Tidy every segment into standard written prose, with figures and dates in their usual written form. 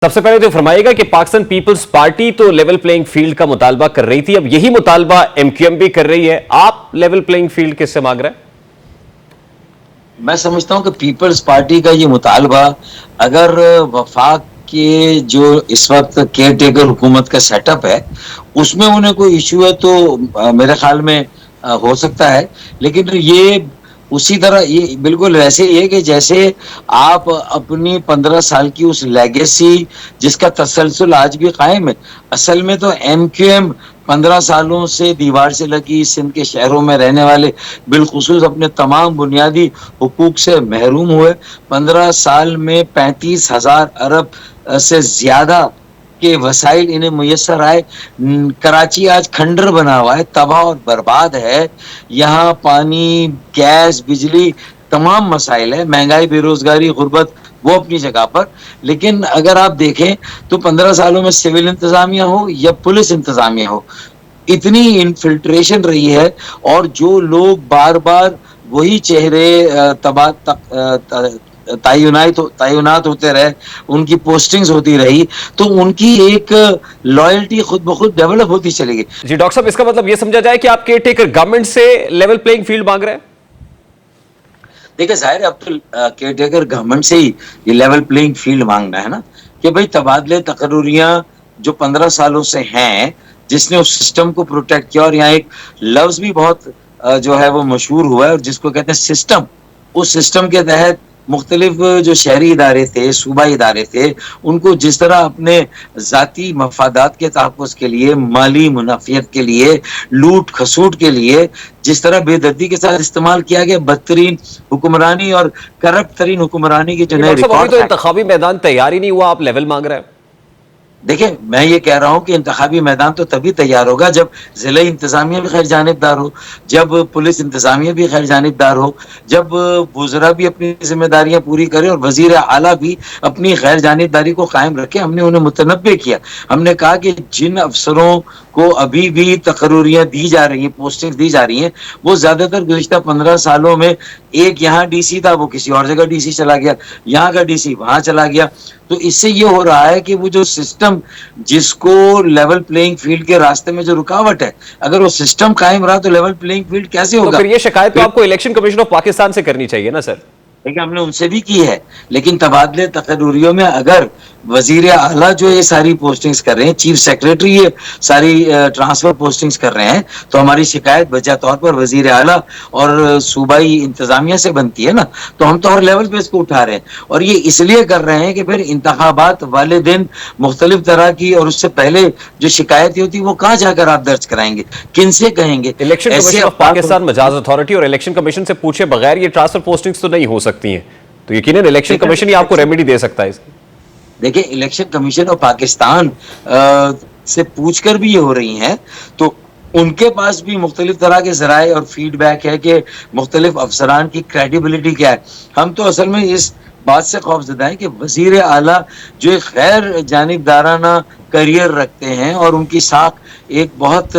सबसे पहले तो फरमाइएगा कि पाकिस्तान पीपल्स पार्टी तो लेवल प्लेइंग फील्ड का मुतालबा कर रही थी, अब यही मुतालबा एमक्यूएम भी कर रही है। आप लेवल प्लेइंग फील्ड किससे मांग रहे हैं? मैं समझता हूं कि पीपल्स पार्टी का ये मुतालबा अगर वफाक के जो इस वक्त केयर टेकर हुकूमत का सेटअप है उसमें उन्हें कोई इशू है तो मेरे ख्याल में हो सकता है। लेकिन ये उसी तरह ये बिल्कुल वैसे ही है कि जैसे आप अपनी 15 साल की उस लेगेसी जिसका तसलसल आज भी कायम है, असल में तो एमक्यूएम 15 सालों से दीवार से लगी सिंध के शहरों में रहने वाले बिलखुसूस अपने तमाम बुनियादी हुकूक से महरूम हुए। 15 साल में 35,000 अरब से ज्यादा के वसाइल इन्हें मुयसर आए। कराची आज खंडर बना हुआ है, तबाह और बर्बाद है। यहाँ पानी, गैस, बिजली तमाम मसाइल है, महंगाई, बेरोजगारी, गुर्बत वो अपनी जगह पर। लेकिन अगर आप देखें तो 15 सालों में सिविल इंतजामिया हो या पुलिस इंतजामिया हो, इतनी इन्फिल्ट्रेशन रही है और जो लोग बार बार वही चेहरे तयनात होते रहे, उनकी पोस्टिंग्स होती रही, तो उनकी एक लॉयल्टी खुद ब खुद डेवलप होती चलेगी। जी डॉक्टर साहब, इसका मतलब यह समझा जाए कि आप केयर टेकर गवर्नमेंट से लेवल प्लेइंग फील्ड मांग रहे हैं? देखिए जाहिर है अब तो केयर टेकर गवर्नमेंट से ही ये लेवल प्लेइंग फील्ड मांगना है ना, कि भाई तबादले तकर्रुरियां जो 15 सालों से हैं, जिसने उस सिस्टम को प्रोटेक्ट किया। और यहाँ एक लफ्ज भी बहुत जो है वो मशहूर हुआ है और जिसको कहते हैं सिस्टम। उस सिस्टम के तहत मुख्तलिफ जो शहरी इदारे थे, सूबाई इदारे थे, उनको जिस तरह अपने जाती मफादात के तहफ़्फ़ुज़ के लिए, माली मुनाफियत के लिए, लूट खसूट के लिए जिस तरह बेदर्दी के साथ इस्तेमाल किया गया, बदतरीन हुक्मरानी और करप्ट तरीन हुक्मरानी की जो नए रिकॉर्ड। तो इंतखाबी मैदान तैयार ही नहीं हुआ, आप लेवल मांग रहे हैं? देखिए मैं ये कह रहा हूँ कि इंतखाबी मैदान तो तभी तैयार होगा जब जिला इंतजामिया भी खैर जानिबदार हो, जब पुलिस इंतजामिया भी खैर जानिबदार हो, जब वुज़रा भी अपनी जिम्मेदारियां पूरी करे और वजीर आला भी अपनी गैर जानिबदारी को कायम रखे। हमने उन्हें मुतनब्बे किया, हमने कहा कि जिन अफसरों को अभी भी तकर्रुरियां दी जा रही हैं, पोस्टिंग दी जा रही हैं, वो ज्यादातर गुज़िश्ता 15 सालों में एक यहाँ डीसी था, वो किसी और जगह डीसी चला गया, यहाँ का डीसी वहां चला गया। तो इससे ये हो रहा है कि वो जो सिस्टम जिसको लेवल प्लेइंग फील्ड के रास्ते में जो रुकावट है, अगर वो सिस्टम कायम रहा तो लेवल प्लेइंग फील्ड कैसे होगा? तो फिर ये शिकायत तो आपको इलेक्शन कमीशन ऑफ पाकिस्तान से करनी चाहिए ना सर? देखिए हमने उनसे भी की है, लेकिन तबादले तकर्रुरियों में अगर वजीर आला जो ये सारी पोस्टिंग्स कर रहे हैं, चीफ सेक्रेटरी ये सारी ट्रांसफर पोस्टिंग्स कर रहे हैं, तो हमारी शिकायत बजा तौर पर वजीर आला और सूबाई इंतजामिया से बनती है ना। तो हम तो हर लेवल पे इसको उठा रहे हैं और ये इसलिए कर रहे हैं कि फिर इंतखाबात वाले दिन मुख्तलिफ तरह की और उससे पहले जो शिकायतें होती है वो कहाँ जाकर आप दर्ज कराएंगे, किन से कहेंगे? Election commission of Pakistan Majaz authority और इलेक्शन कमीशन से पूछे बगैर ये ट्रांसफर पोस्टिंग्स तो नहीं हो सकती हैं, तो यकीनन इलेक्शन कमीशन ही आपको रेमेडी दे सकता है इसकी। देखिए इलेक्शन कमीशन ऑफ पाकिस्तान से पूछकर भी ये हो रही हैं, तो उनके पास भी मुख्तलिफ तरह के जराए और फीडबैक है कि मुख्तलिफ अफसरान की क्रेडिबिलिटी क्या है। हम तो असल में इस बात से खौफजदा है कि वजीर आला जो एक गैर जानिबदाराना करियर रखते हैं और उनकी साख एक बहुत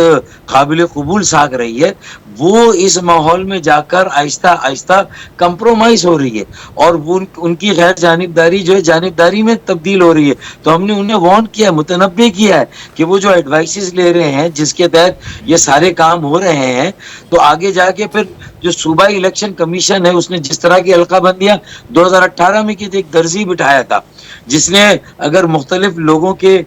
काबिल कबूल साख रही है, वो इस माहौल में जाकर आहिस्ता आहिस्ता कंप्रोमाइज हो रही है और वो उनकी गैर जानिबदारी जो है जानिबदारी में तब्दील हो रही है। तो हमने उन्हें वार्न किया, मुतनब्बे किया है कि वो जो एडवाइसेस ले रहे हैं जिसके तहत ये सारे काम हो रहे हैं, तो आगे जाके फिर जो सूबाई इलेक्शन कमीशन है उसने जिस तरह की हल्काबंदियां 2018 में की थी, एक दर्जी बिठाया था जिसने अगर मुख्तलिफ लोगों के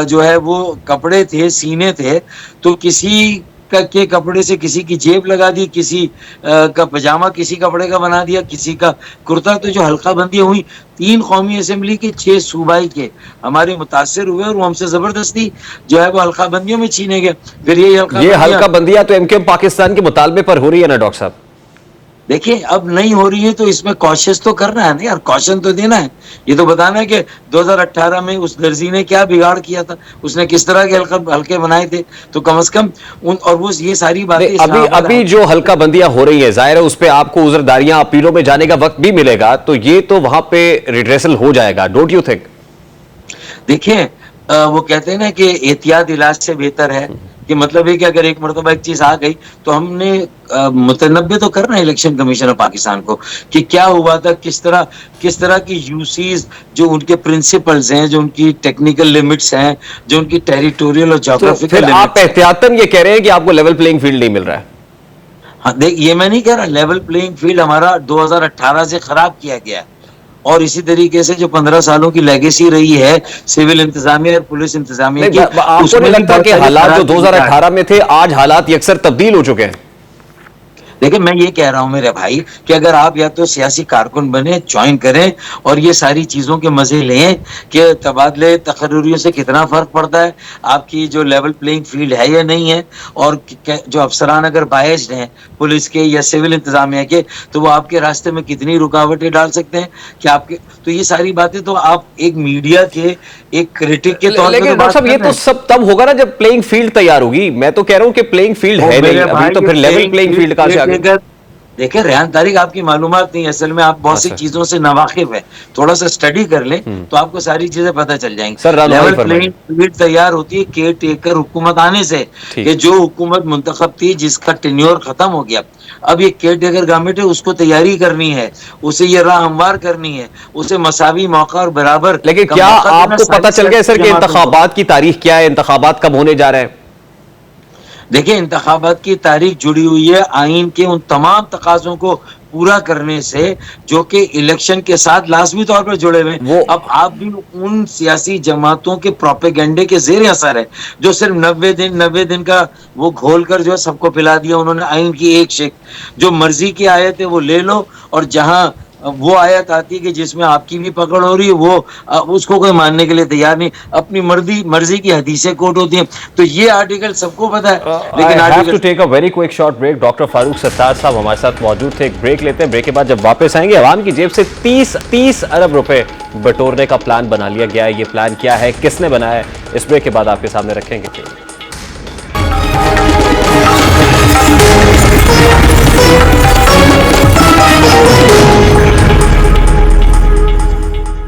जो है वो कपड़े थे, सीने थे, तो किसी के कपड़े से किसी की जेब लगा दी, किसी का पजामा किसी कपड़े का बना दिया, किसी का कुर्ता। तो जो हल्का बंदियां हुई, 3 कौमी असेंबली के 6 सूबाई के हमारे मुतासिर हुए और वो हमसे जबरदस्ती जो है वो हल्का बंदियों में छीने गए। फिर ये हल्का बंदियां तो एमक्यूएम पाकिस्तान के मुतालबे पर हो रही है ना डॉक्टर साहब? देखिए अब नहीं हो रही है तो इसमें कॉशियस तो करना है ना यार, कॉशन तो देना है। ये तो बताना है कि 2018 में उस दर्जी ने क्या बिगाड़ किया था, उसने किस तरह के हल्के बनाए थे, तो कम से कम और वो ये सारी बातें अभी जो हल्का बंदियां हो रही है, जाहिर है उस पर आपको उज़रदारियां अपीलों में जाने का वक्त भी मिलेगा, तो ये तो वहां पे रिड्रेसल हो जाएगा, डोंट यू थिंक? देखिए वो कहते हैं ना कि एहतियात इलाज से बेहतर है, कि मतलब है कि अगर एक मरतबा एक चीज आ गई तो हमने मुतनब्बे तो करना है इलेक्शन कमीशन ऑफ पाकिस्तान को कि क्या हुआ था, किस तरह की यूसीज, जो उनके प्रिंसिपल्स हैं, जो उनकी टेक्निकल लिमिट्स हैं, जो उनकी टेरिटोरियल और तो ज्योग्राफिकल फिर आप लिमिट्स हैं। एहतियातन ये कह रहे हैं कि आपको लेवल प्लेइंग फील्ड नहीं मिल रहा है? हाँ देख, ये मैं नहीं कह रहा, लेवल प्लेइंग फील्ड हमारा 2018 से खराब किया गया है। और इसी तरीके से जो 15 सालों की लेगेसी रही है सिविल इंतजामिया और पुलिस इंतजामिया नहीं, की, आपको उसमें नहीं भी लगता बहुत कि सारी हालात जो खराबी 2018 में थे आज हालात यकसर तब्दील हो चुके हैं? देखिए, मैं ये कह रहा हूं मेरे भाई कि अगर आप या तो सियासी कारकुन बने, ज्वाइन करें और ये सारी चीजों के मजे लें कि तबादले तकर्रुरियों से कितना फर्क पड़ता है, आपकी जो लेवल प्लेइंग फील्ड है या नहीं है, और जो अफसरान अगर बायस्ड हैं पुलिस के या सिविल इंतजामिया के, तो वो आपके रास्ते में कितनी रुकावटें डाल सकते हैं कि आपके, तो ये सारी बातें तो आप एक मीडिया के एक क्रिटिक के तौर पर लेकिन तो डॉक्टर बात साहब कर ये रहे तो हैं। सब तब होगा ना जब प्लेइंग फील्ड तैयार होगी। मैं तो कह रहा हूं कि प्लेइंग फील्ड है नहीं, अभी तो फिर लेवल प्लेइंग फील्ड कहां से आ गई? देखिए रेहान तारिक, आपकी मालूमात नहीं, असल में आप बहुत सी अच्छा चीजों से नावाकिफ है, थोड़ा सा स्टडी कर लें तो आपको सारी चीजें पता चल जाएंगी। सर रहनुमाई लेवल फरमाइए। प्लेइंग फील्ड तैयार होती है केयर टेकर हुकूमत आने से, ठीक। कि जो हुकूमत मुंतखब थी जिसका टेन्योर खत्म हो गया, अब ये केयर टेकर गवर्नमेंट है, उसको तैयारी करनी है, उसे ये राह हमवार करनी है, उसे मसावी मौका और बराबर लेकिन का क्या मौका देना आपको सारी पता चल गया सर कि जमातों को। इंतखाबात की तारीख क्या है, इंतखाबात कब होने जा रहे हैं? देखिए, इंतखाबात की तारीख जुड़ी हुई है आइन के उन तमाम तकाजों को पूरा करने से जो कि इलेक्शन के साथ लाजमी तौर पर जुड़े हुए हैं। वो अब आप भी उन सियासी जमातों के प्रोपेगेंडे के जेर असर है जो सिर्फ 90 दिन का वो घोल कर जो है सबको पिला दिया उन्होंने आइन की एक शिक, जो मर्जी की आयत है वो ले लो, और जहां वो आयत आती है कि जिसमें आपकी भी पकड़ हो रही है वो उसको कोई मानने के लिए तैयार नहीं, अपनी मर्जी की हदीसें कोट होती हैं। तो ये आर्टिकल सबको पता है, लेकिन I have to article take a very quick short break. Doctor Farooq Sattar sahab हमारे साथ मौजूद थे। एक ब्रेक लेते हैं, ब्रेक के बाद जब वापस आएंगे अवाम की जेब से 30 अरब रुपए बटोरने का प्लान बना लिया गया है। ये प्लान क्या है, किसने बनाया है, इस ब्रेक के बाद आपके सामने रखेंगे।